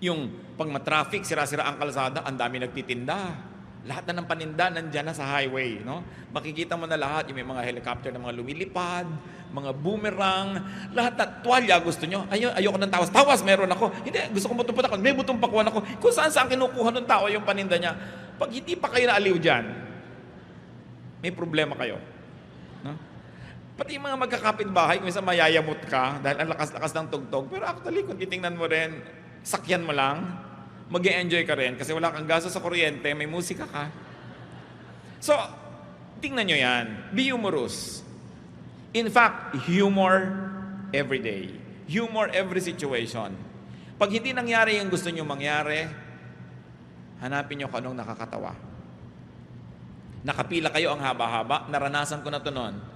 Yung pag matraffic, sira-sira ang kalsada, ang dami nagtitinda. Lahat na ng paninda nandyan na sa highway. No? Makikita mo na lahat, yung may mga helicopter na mga lumilipad, mga boomerang, lahat na tuwalya gusto nyo. Ayoko ng tawas. Tawas, meron ako. Hindi, gusto kong butong ako. May butong pakuan ako. Kung saan kinukuha ng tao yung paninda niya. Pag hindi pa kayo naaliw dyan, may problema kayo. No? Pati yung mga magkakapit-bahay, kung minsan mayayamot ka dahil ang lakas-lakas ng tugtog. Pero actually, kung titingnan mo rin, sakyan mo lang, mag-e-enjoy ka rin kasi wala kang gasto sa kuryente, may musika ka. So, tingnan nyo yan. Be humorous. In fact, humor every day. Humor every situation. Pag hindi nangyari yung gusto nyo mangyari, hanapin nyo kung anong nakakatawa. Nakapila kayo ang haba-haba, naranasan ko na to noon.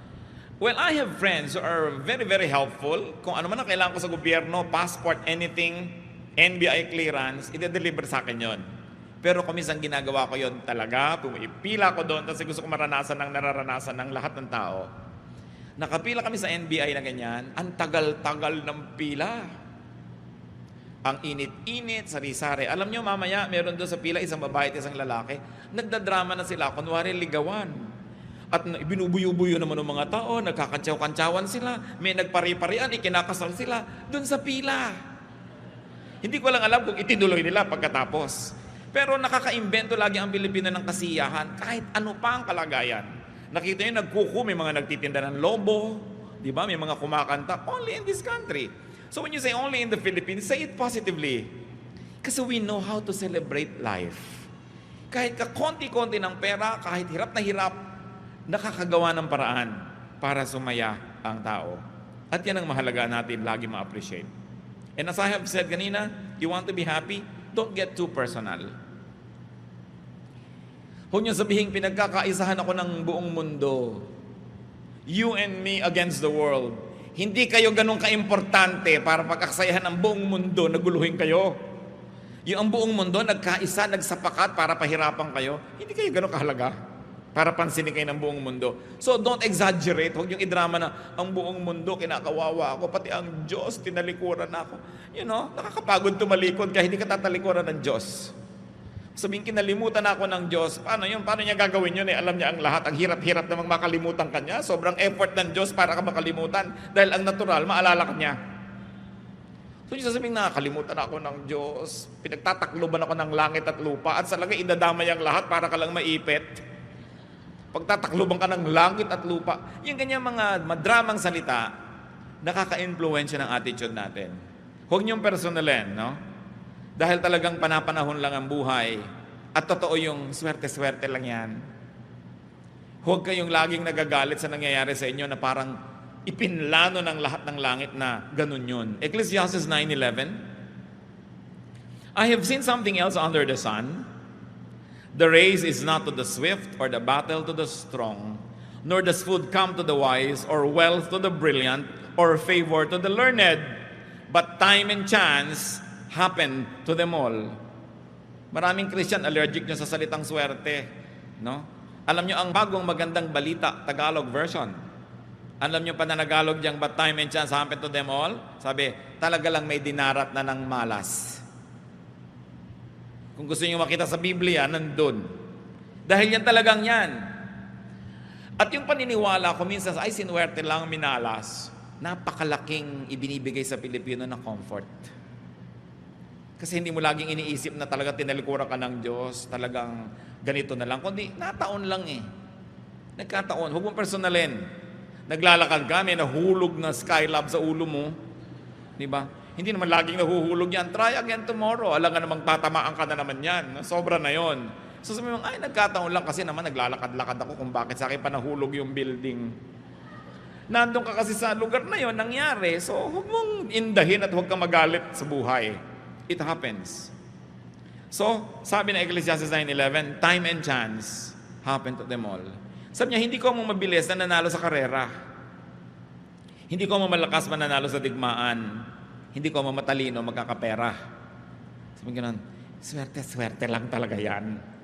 Well, I have friends who are very, very helpful. Kung ano man ang kailangan ko sa gobyerno, passport, anything, NBI clearance, ide-deliver sa akin yon. Pero kung minsan ginagawa ko yon talaga, pumipila ko doon kasi gusto ko maranasan ng nararanasan ng lahat ng tao. Nakapila kami sa NBI na ganyan, ang tagal-tagal ng pila. Ang init-init, sari-sari. Alam nyo, mamaya, meron doon sa pila, isang babae at isang lalaki, nagdadrama na sila, kunwari ligawan. At binubuyo-buyo naman ng mga tao, nagkakantsaw-kantsawan sila, may nagpari-parian, ikinakasal sila, doon sa pila. Hindi ko lang alam kung itinuloy nila pagkatapos. Pero nakaka-imbento lagi ang Pilipino ng kasiyahan, kahit ano pa ang kalagayan. Nakita nyo, nagkuku, may mga nagtitinda ng lobo, di ba? May mga kumakanta, only in this country. So when you say only in the Philippines, say it positively. Kasi we know how to celebrate life. Kahit kakonti-konti ng pera, kahit hirap na hirap, nakakagawa ng paraan para sumaya ang tao. At yan ang mahalaga natin lagi ma-appreciate. And as I have said kanina, you want to be happy, don't get too personal. Huwag niyo sabihin, pinagkakaisahan ako ng buong mundo. You and me against the world. Hindi kayo ganun kaimportante para pagkakasayahan ng buong mundo, naguluhin kayo. Yung ang buong mundo, nagkaisa, nagsapakat para pahirapan kayo, hindi kayo ganun kahalaga para pansinin kayo ng buong mundo. So don't exaggerate. Huwag yung idrama na ang buong mundo, kinakawawa ako, pati ang Diyos, tinalikuran ako. You know, nakakapagod tumalikod kahit hindi ka tatalikuran ng Diyos. Sabihin, kinalimutan ako ng Diyos. Paano yun? Paano niya gagawin yun? Alam niya ang lahat. Ang hirap-hirap namang makalimutan ka niya. Sobrang effort ng Diyos para ka makalimutan. Dahil ang natural, maalala ka niya. So, yung sasabihin, nakakalimutan ako ng Diyos. Pinagtatakloban ako ng langit at lupa. At sa lagay, idadamay ang lahat para ka lang maipit. Pagtatakloban ka ng langit at lupa. Yung ganyan mga madramang salita, nakaka-influensya ng attitude natin. Huwag niyong personalin, no? Dahil talagang panapanahon lang ang buhay at totoo yung swerte-swerte lang yan. Huwag kayong laging nagagalit sa nangyayari sa inyo na parang ipinlano ng lahat ng langit na ganun yun. Ecclesiastes 9:11, I have seen something else under the sun. The race is not to the swift or the battle to the strong, nor does food come to the wise or wealth to the brilliant or favor to the learned, but time and chance happen to them all. Maraming Christian allergic nyo sa salitang swerte, no? Alam nyo ang bagong magandang balita, Tagalog version. Alam nyo pananagalog diyang, but time and chance happen to them all? Sabi, talaga lang may dinarat na ng malas. Kung gusto nyo makita sa Biblia, nandun. Dahil yan talagang yan. At yung paniniwala ko minsan, ay sinuwerte lang, minalas, napakalaking ibinibigay sa Pilipino na comfort. Kasi hindi mo laging iniisip na talaga tinalikuran ka ng Diyos, talagang ganito na lang. Kundi nataon lang eh. Nagkataon. Huwag mong personalin. Naglalakad ka, may nahulog na skylab sa ulo mo. Di ba? Hindi naman laging nahuhulog yan. Try again tomorrow. Alam nga namang tatamaan ka na naman yan. Sobra na yon. So sabi mo, ay nagkataon lang kasi naman naglalakad-lakad ako kung bakit sa akin pa nahulog yung building. Nandun ka kasi sa lugar na yon, nangyari. So huwag mong indahin at huwag kang magalit sa buhay. It happens. So, sabi ng Ecclesiastes 9:11, time and chance happen to them all. Sabi niya, hindi ko mo mabilis na nanalo sa karera. Hindi ko mo malakas mananalo sa digmaan. Hindi ko mo matalino magkakapera. Sabi nga nun, swerte-swerte lang talaga yan.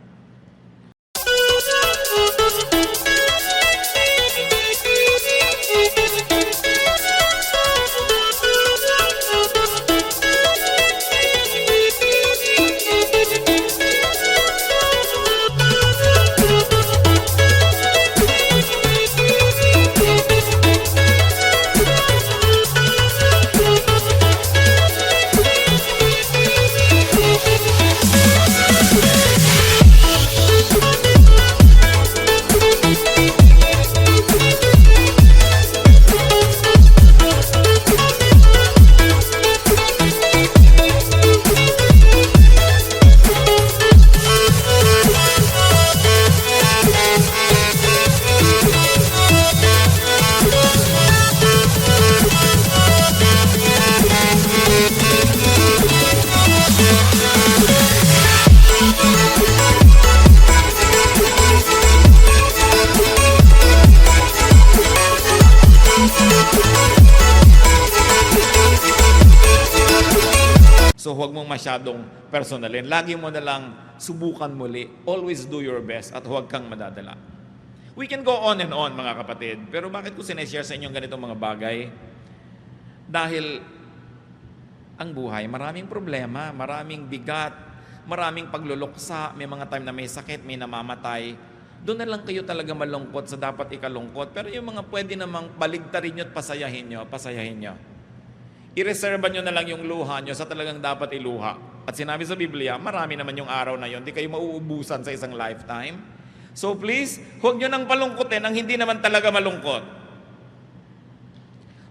huwag mong masyadong personalin. Lagi mo na lang subukan muli. Always do your best at huwag kang madadala. We can go on and on, mga kapatid. Pero bakit ko sineshare sa inyong ganitong mga bagay? Dahil ang buhay, maraming problema, maraming bigat, maraming pagluluksa, may mga time na may sakit, may namamatay. Doon na lang kayo talaga malungkot sa dapat ikalungkot. Pero yung mga pwede namang baligtarin nyo at pasayahin nyo. Ireserba nyo na lang yung luha nyo sa talagang dapat iluha. At sinabi sa Biblia, marami naman yung araw na yon, di kayo mauubusan sa isang lifetime. So please, huwag nyo nang palungkotin ang hindi naman talaga malungkot.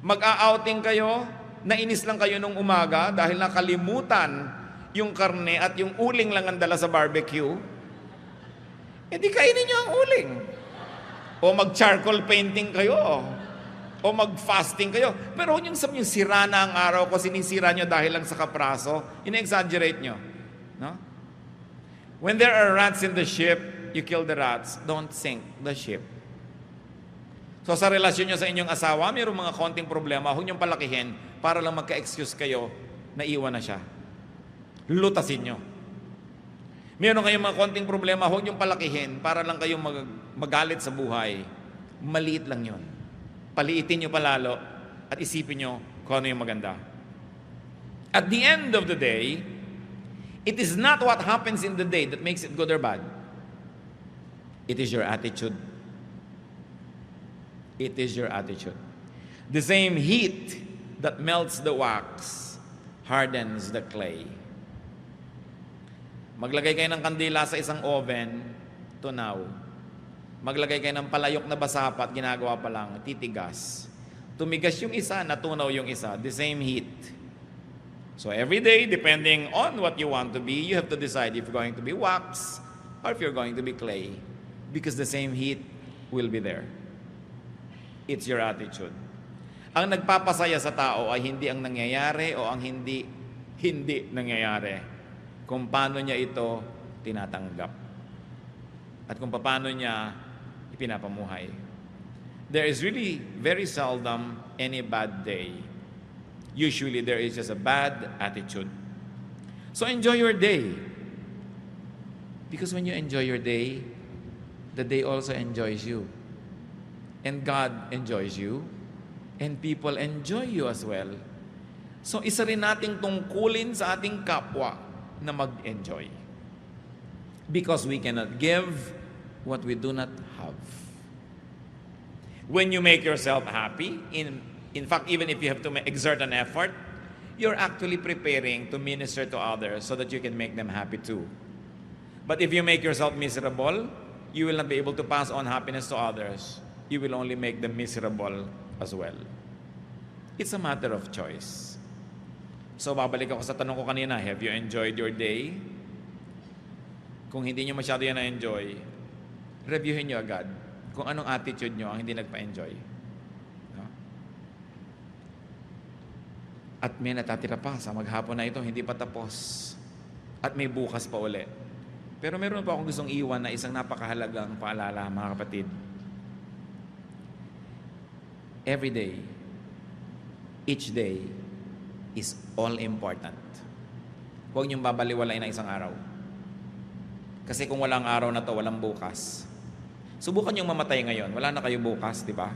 Mag-a-outing kayo, nainis lang kayo nung umaga dahil nakalimutan yung karne at yung uling lang ang dala sa barbecue. Eh di kainin nyo ang uling. O mag-charcoal painting kayo. O mag-fasting kayo. Pero huwag niyong sabihin, sira na ang araw ko, sinisira nyo dahil lang sa kapraso. Ina-exaggerate nyo. No? When there are rats in the ship, you kill the rats. Don't sink the ship. So sa relasyon nyo sa inyong asawa, mayroong mga konting problema, huwag niyong palakihin para lang magka-excuse kayo na iwan na siya. Lutasin nyo. Mayroon kayong mga konting problema, huwag niyong palakihin para lang kayong magalit sa buhay. Maliit lang yun. Paliitin nyo palalo at isipin nyo kung ano yung maganda. At the end of the day, it is not what happens in the day that makes it good or bad. It is your attitude. It is your attitude. The same heat that melts the wax hardens the clay. Maglagay kayo ng kandila sa isang oven, tunaw. Maglagay kayo ng palayok na basapat, ginagawa pa lang, titigas. Tumigas yung isa, natunaw yung isa. The same heat. So every day, depending on what you want to be, you have to decide if you're going to be wax or if you're going to be clay. Because the same heat will be there. It's your attitude. Ang nagpapasaya sa tao ay hindi ang nangyayari o ang hindi nangyayari. Kung paano niya ito tinatanggap. At kung paano niya ipinapamuhay. There is really very seldom any bad day. Usually there is just a bad attitude. So enjoy your day. Because when you enjoy your day, the day also enjoys you. And God enjoys you. And people enjoy you as well. So isa rin nating tungkulin sa ating kapwa na mag-enjoy. Because we cannot give what we do not have. When you make yourself happy, in fact, even if you have to exert an effort, you're actually preparing to minister to others so that you can make them happy too. But if you make yourself miserable, you will not be able to pass on happiness to others. You will only make them miserable as well. It's a matter of choice. So, babalik ako sa tanong ko kanina, have you enjoyed your day? Kung hindi nyo masyado yan na-enjoy, reviewin nyo agad kung anong attitude nyo ang hindi nagpa-enjoy. No? At may natatira pa sa maghapon na ito, hindi pa tapos. At may bukas pa uli. Pero meron pa akong gustong iwan na isang napakahalagang paalala, mga kapatid. Every day, each day, is all important. Huwag niyong babaliwalain ang isang araw. Kasi kung walang araw na to, walang bukas. Subukan niyong mamatay ngayon. Wala na kayo bukas, di ba?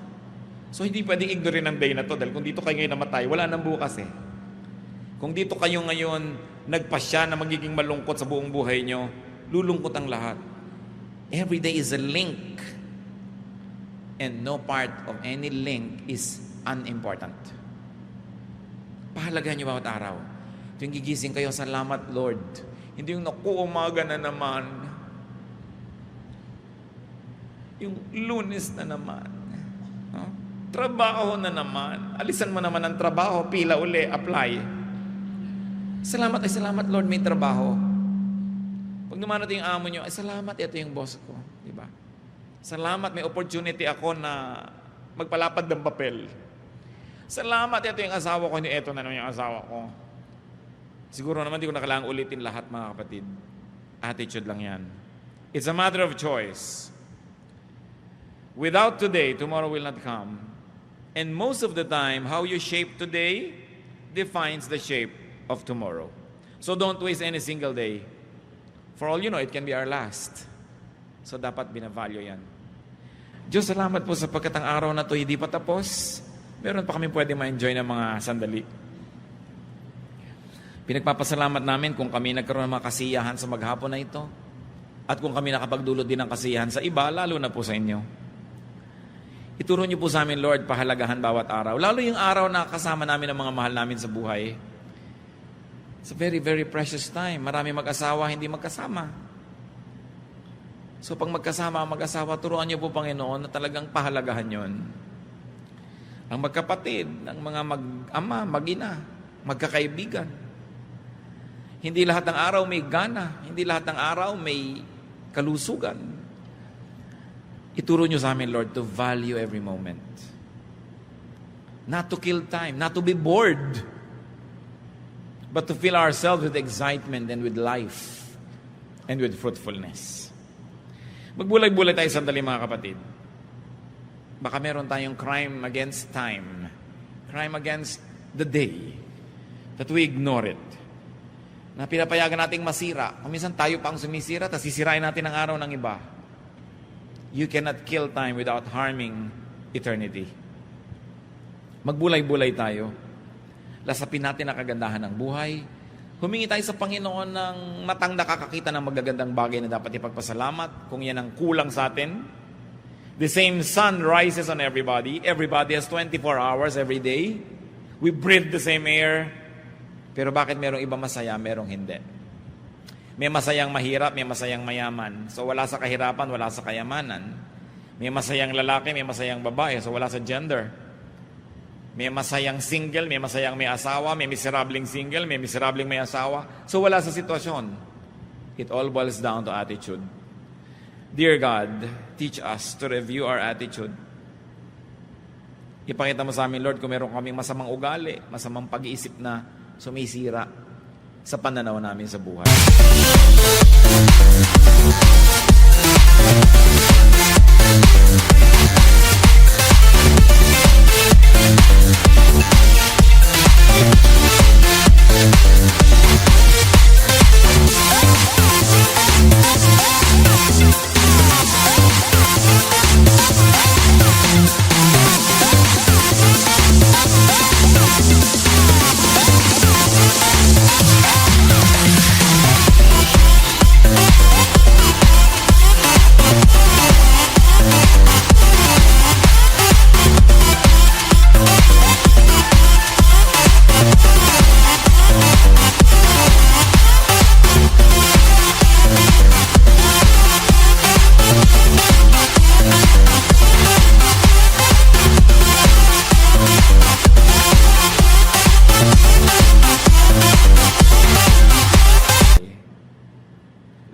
So hindi pwedeng ignorin ang day na to dahil kung dito kayo ngayon namatay, wala nang bukas eh. Kung dito kayo ngayon nagpasya na magiging malungkot sa buong buhay niyo, lulungkot ang lahat. Every day is a link. And no part of any link is unimportant. Pahalagahan niyo bawat araw. Yung gigising kayo, salamat Lord. Hindi yung naku, umaga na naman. Yung Lunes na naman. No? Trabaho na naman. Alisan mo naman ang trabaho, pila uli, apply. Salamat Lord, may trabaho. Pag dumarating yung amo nyo, ay salamat, ito yung boss ko. Diba? Salamat, may opportunity ako na magpalapad ng papel. Salamat, ito yung asawa ko, hindi ito na naman yung asawa ko. Siguro naman di ko na kailangang ulitin lahat, mga kapatid. Attitude lang yan. It's a matter of choice. Without today, tomorrow will not come. And most of the time, how you shape today defines the shape of tomorrow. So don't waste any single day. For all you know, it can be our last. So dapat binavalue yan. Diyos, salamat po sapagkat ang araw na to hindi pa tapos. Meron pa kami pwede ma-enjoy ng mga sandali. Pinagpapasalamat namin kung kami nagkaroon ng mga kasiyahan sa maghapon na ito. At kung kami nakapagdulot din ng kasiyahan sa iba, lalo na po sa inyo. Ituro niyo po sa amin, Lord, pahalagahan bawat araw. Lalo yung araw na kasama namin ang mga mahal namin sa buhay. It's a very, very precious time. Marami mag-asawa, hindi magkasama. So pag magkasama ang mag-asawa, turuan niyo po, Panginoon, na talagang pahalagahan yon. Ang magkapatid, ang mga mag-ama, mag-ina, magkakaibigan. Hindi lahat ng araw may gana. Hindi lahat ng araw may kalusugan. Ituro niyo sa amin, Lord, to value every moment. Not to kill time, not to be bored, but to fill ourselves with excitement and with life and with fruitfulness. Magbulay-bulay tayo sandali, mga kapatid. Baka meron tayong crime against time, crime against the day, that we ignore it. Na pinapayagan nating masira. Kung minsan tayo pa ang sumisira, tapos sisirain natin ang araw ng iba. You cannot kill time without harming eternity. Magbulay-bulay tayo. Lasapin natin ang kagandahan ng buhay. Humingi tayo sa Panginoon ng matang nakakakita ng magagandang bagay na dapat ipagpasalamat kung yan ang kulang sa atin. The same sun rises on everybody. Everybody has 24 hours every day. We breathe the same air. Pero bakit merong iba masaya, merong hindi? May masayang mahirap, may masayang mayaman. So wala sa kahirapan, wala sa kayamanan. May masayang lalaki, may masayang babae. So wala sa gender. May masayang single, may masayang may asawa, may miserabling single, may miserabling may asawa. So wala sa sitwasyon. It all boils down to attitude. Dear God, teach us to review our attitude. Ipakita mo sa amin, Lord, kung meron kaming masamang ugali, masamang pag-iisip na sumisira sa pananaw namin sa buhay.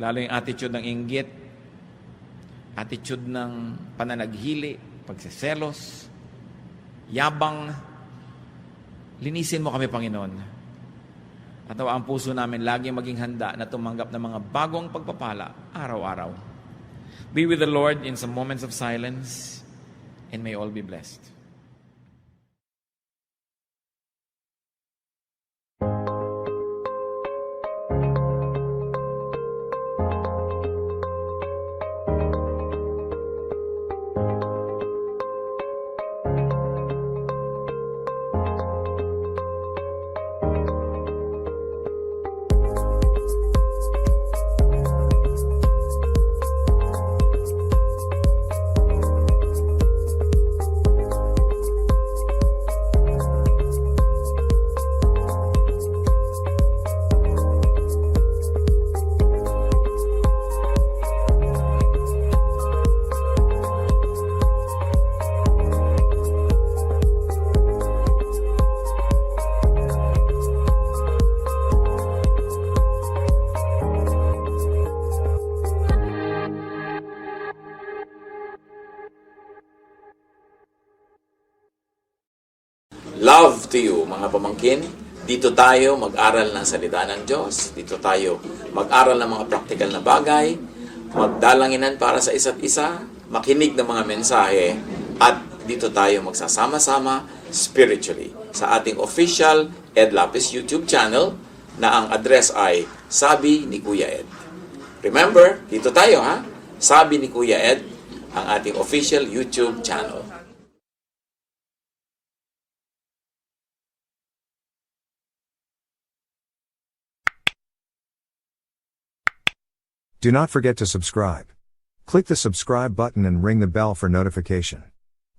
Lalo yung attitude ng inggit, attitude ng pananaghili, pagseselos, yabang. Linisin mo kami, Panginoon. At ang puso namin laging maging handa na tumanggap ng mga bagong pagpapala araw-araw. Be with the Lord in some moments of silence, and may all be blessed. Love to you, mga pamangkin. Dito tayo mag-aral ng salita ng Diyos. Dito tayo mag-aral ng mga praktikal na bagay, magdalanginan para sa isa't isa, makinig ng mga mensahe, at dito tayo magsasama-sama spiritually sa ating official Ed Lapis YouTube channel na ang address ay Sabi ni Kuya Ed. Remember, dito tayo ha, Sabi ni Kuya Ed, ang ating official YouTube channel. Do not forget to subscribe. Click the subscribe button and ring the bell for notification.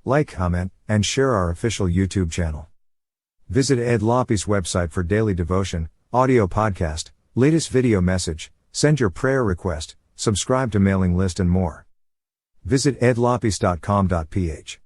Like, comment, and share our official YouTube channel. Visit Ed Lopi's website for daily devotion, audio podcast, latest video message, send your prayer request, subscribe to mailing list and more. Visit edlopis.com.ph.